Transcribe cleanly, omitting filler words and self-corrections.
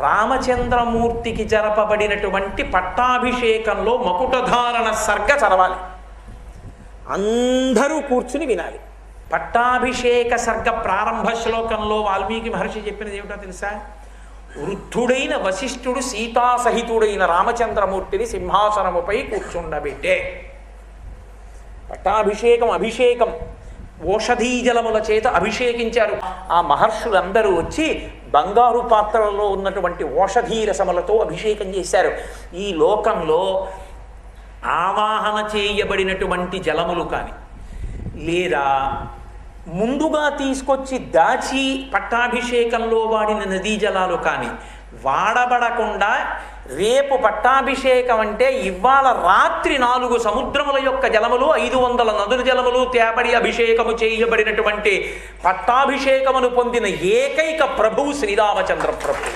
రామచంద్రమూర్తికి జరపబడినటువంటి పట్టాభిషేకంలో మకుటధారణ సర్గ చదవాలి. అందరూ కూర్చుని వినాలి. పట్టాభిషేక సర్గ ప్రారంభ శ్లోకంలో వాల్మీకి మహర్షి చెప్పినది ఏమిటో తెలుసా? వృద్ధుడైన వశిష్ఠుడు సీతాసహితుడైన రామచంద్రమూర్తిని సింహాసనముపై కూర్చుండబెట్టే. పట్టాభిషేకం అభిషేకం ఓషధీ జలముల చేత అభిషేకించారు. ఆ మహర్షులందరూ వచ్చి బంగారు పాత్రలలో ఉన్నటువంటి ఓషధీ రసములతో అభిషేకం చేశారు. ఈ లోకంలో ఆవాహన చేయబడినటువంటి జలములు కానీ లేదా ముందుగా తీసుకొచ్చి దాచి పట్టాభిషేకంలో వాడిన నదీ జలాలు కానీ వాడబడకుండా రేపు పట్టాభిషేకం అంటే ఇవాళ రాత్రి 4 సముద్రముల యొక్క జలములు 500 నదుల జలములు తేబడి అభిషేకము చేయబడినటువంటి పట్టాభిషేకమును పొందిన ఏకైక ప్రభువు శ్రీరామచంద్ర ప్రభు.